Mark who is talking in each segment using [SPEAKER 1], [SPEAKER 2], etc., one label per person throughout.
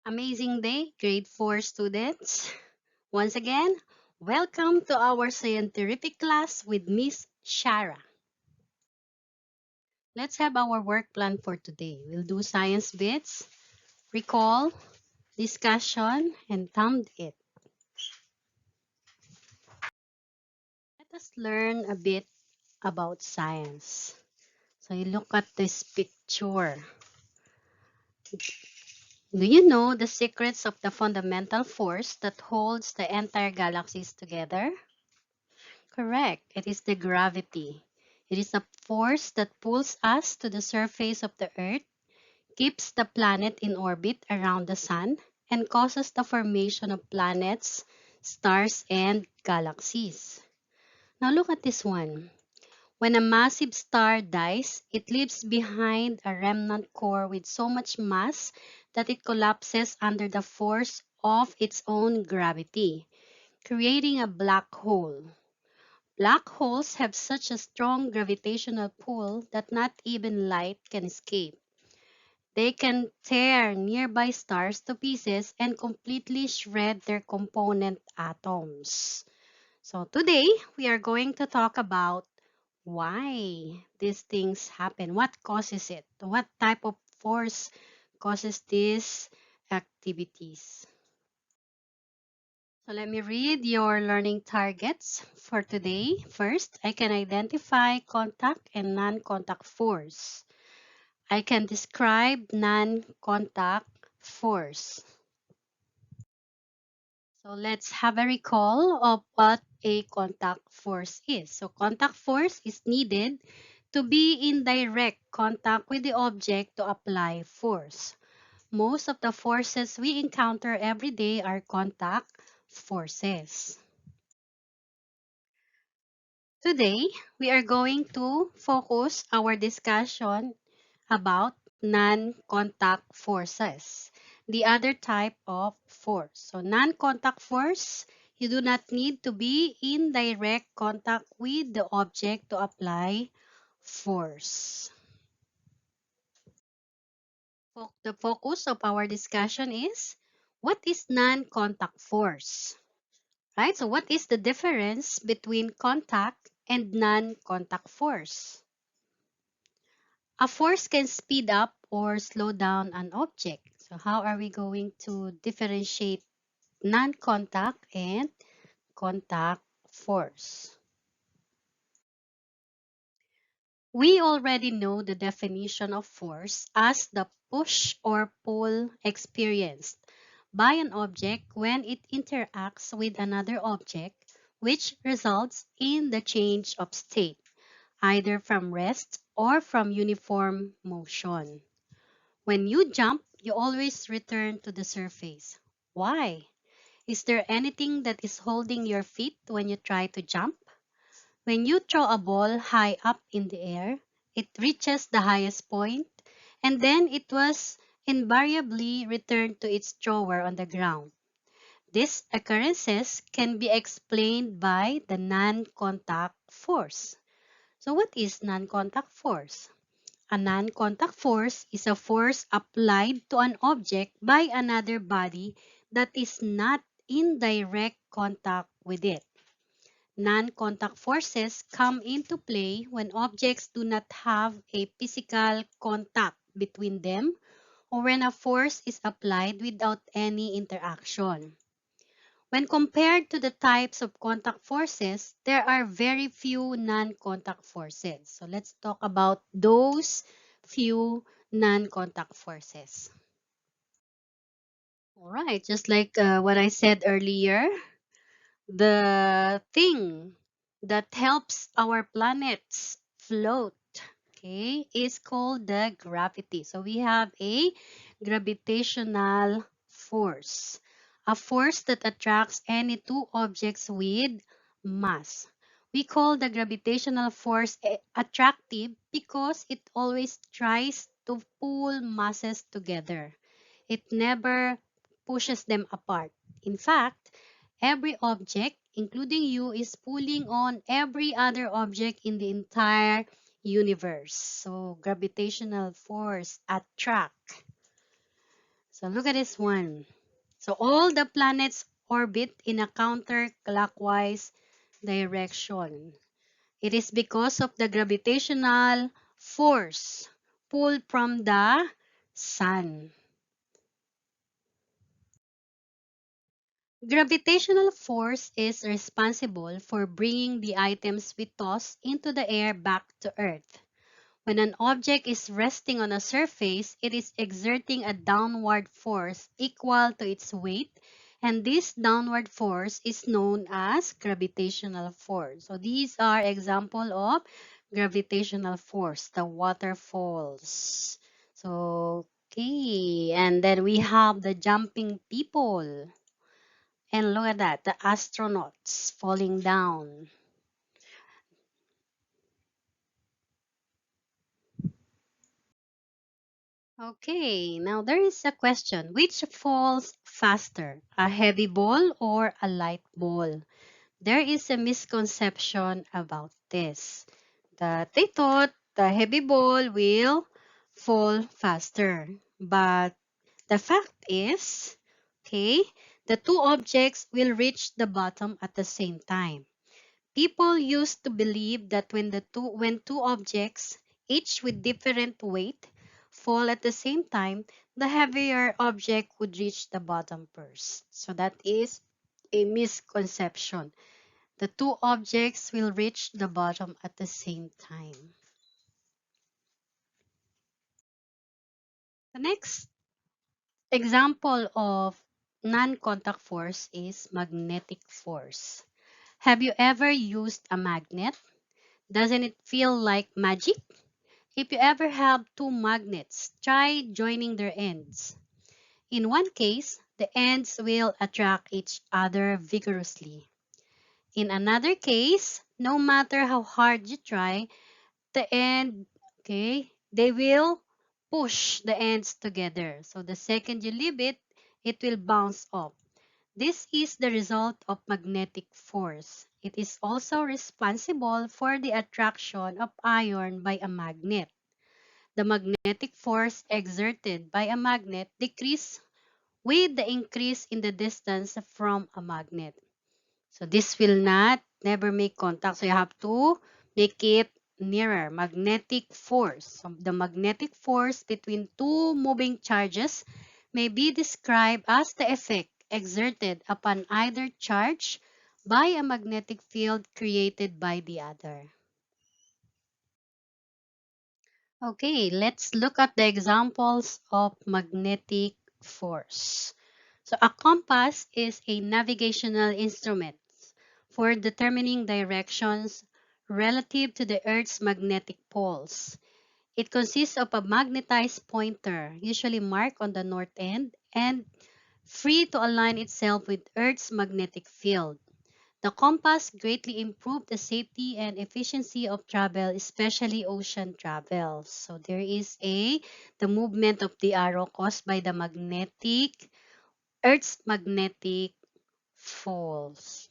[SPEAKER 1] Amazing day, grade 4 students. Once again, welcome to our scientific class with Miss Shara. Let's have our work plan for today. We'll do science bits, recall, discussion, and thumb it. Let us learn a bit about science. So you look at this picture. Do you know the secrets of the fundamental force that holds the entire galaxies together? Correct. It is the gravity. It is a force that pulls us to the surface of the Earth, keeps the planet in orbit around the Sun, and causes the formation of planets, stars, and galaxies. Now look at this one. When a massive star dies, it leaves behind a remnant core with so much mass that it collapses under the force of its own gravity, creating a black hole. Black holes have such a strong gravitational pull that not even light can escape. They can tear nearby stars to pieces and completely shred their component atoms. So today, we are going to talk about why these things happen, what causes it, what type of force causes these activities. So let me read your learning targets for today. First, I can identify contact and non-contact force. I can describe non-contact force. So let's have a recall of what a contact force is. So contact force is needed to be in direct contact with the object to apply force. Most of the forces we encounter every day are contact forces. Today, we are going to focus our discussion about non-contact forces, the other type of force. So non-contact force, you do not need to be in direct contact with the object to apply force. The focus of our discussion is, what is non-contact force? Right? So what is the difference between contact and non-contact force? A force can speed up or slow down an object. So how are we going to differentiate non-contact and contact force? We already know the definition of force as the push or pull experienced by an object when it interacts with another object, which results in the change of state, either from rest or from uniform motion. When you jump, you always return to the surface. Why? Is there anything that is holding your feet when you try to jump? When you throw a ball high up in the air, it reaches the highest point, and then it was invariably returned to its thrower on the ground. These occurrences can be explained by the non-contact force. So what is non-contact force? A non-contact force is a force applied to an object by another body that is not in direct contact with it. Non-contact forces come into play when objects do not have a physical contact between them or when a force is applied without any interaction. When compared to the types of contact forces, there are very few non-contact forces. So let's talk about those few non-contact forces. All right, just like what I said earlier, the thing that helps our planets float, okay, is called the gravity. So we have a gravitational force, a force that attracts any two objects with mass. We call the gravitational force attractive because it always tries to pull masses together. It never pushes them apart. In fact, every object, including you, is pulling on every other object in the entire universe. So, gravitational force attract. So look at this one. So all the planets orbit in a counterclockwise direction. It is because of the gravitational force pulled from the sun. Gravitational force is responsible for bringing the items we toss into the air back to Earth. When an object is resting on a surface, it is exerting a downward force equal to its weight, and this downward force is known as gravitational force. So these are example of gravitational force, the waterfalls. So, okay, and then we have the jumping people. And look at that, the astronauts falling down. Okay, now there is a question. Which falls faster, a heavy ball or a light ball? There is a misconception about this, that they thought the heavy ball will fall faster. But the fact is, okay, the two objects will reach the bottom at the same time. People used to believe that when two objects, each with different weight, fall at the same time, the heavier object would reach the bottom first. So that is a misconception. The two objects will reach the bottom at the same time. The next example of non-contact force is magnetic force. Have you ever used a magnet? Doesn't it feel like magic? If you ever have two magnets, try joining their ends. In one case, the ends will attract each other vigorously. In another case, no matter how hard you try, they will push the ends together. So the second you leave it, it will bounce off. This is the result of magnetic force. It is also responsible for the attraction of iron by a magnet. The magnetic force exerted by a magnet decreases with the increase in the distance from a magnet. So this will not never make contact. So you have to make it nearer. Magnetic force. So the magnetic force between two moving charges may be described as the effect exerted upon either charge by a magnetic field created by the other. Okay, let's look at the examples of magnetic force. So a compass is a navigational instrument for determining directions relative to the Earth's magnetic poles. It consists of a magnetized pointer, usually marked on the north end, and free to align itself with Earth's magnetic field. The compass greatly improved the safety and efficiency of travel, especially ocean travel. So there is the movement of the arrow caused by the Earth's magnetic poles.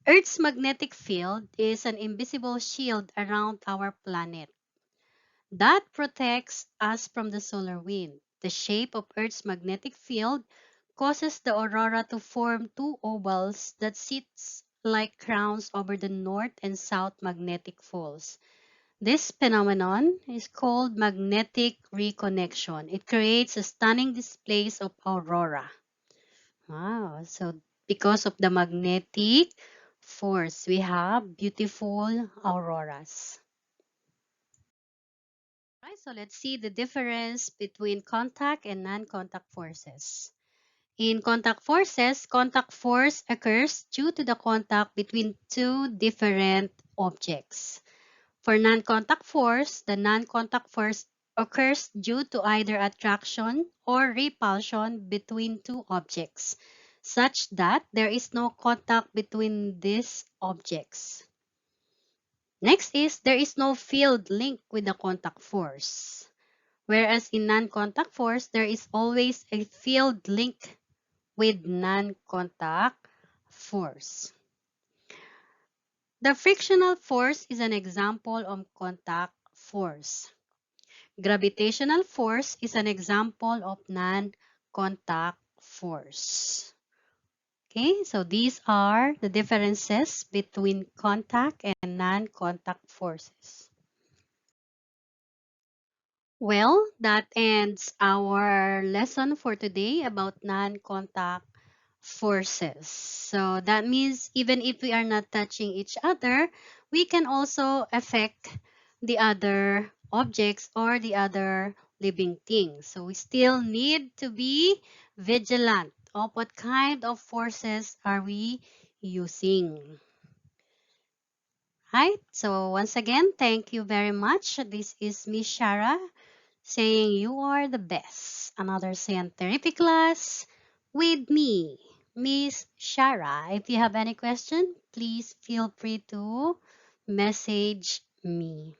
[SPEAKER 1] Earth's magnetic field is an invisible shield around our planet that protects us from the solar wind. The shape of Earth's magnetic field causes the aurora to form two ovals that sits like crowns over the north and south magnetic poles. This phenomenon is called magnetic reconnection. It creates a stunning displays of aurora. Wow, so because of the magnetic force, we have beautiful auroras. Right, so let's see the difference between contact and non-contact forces. In contact force occurs due to the contact between two different objects. For non-contact force, the non-contact force occurs due to either attraction or repulsion between two objects, such that there is no contact between these objects. Next is there is no field link with the contact force. Whereas in non-contact force, there is always a field link with non-contact force. The frictional force is an example of contact force. Gravitational force is an example of non-contact force. Okay, so these are the differences between contact and non-contact forces. Well, that ends our lesson for today about non-contact forces. So that means even if we are not touching each other, we can also affect the other objects or the other living things. So we still need to be vigilant of what kind of forces are we using. Right? So once again, thank you very much. This is Miss Shara saying you are the best. Another scientific class with me, Miss Shara. If you have any question, please feel free to message me.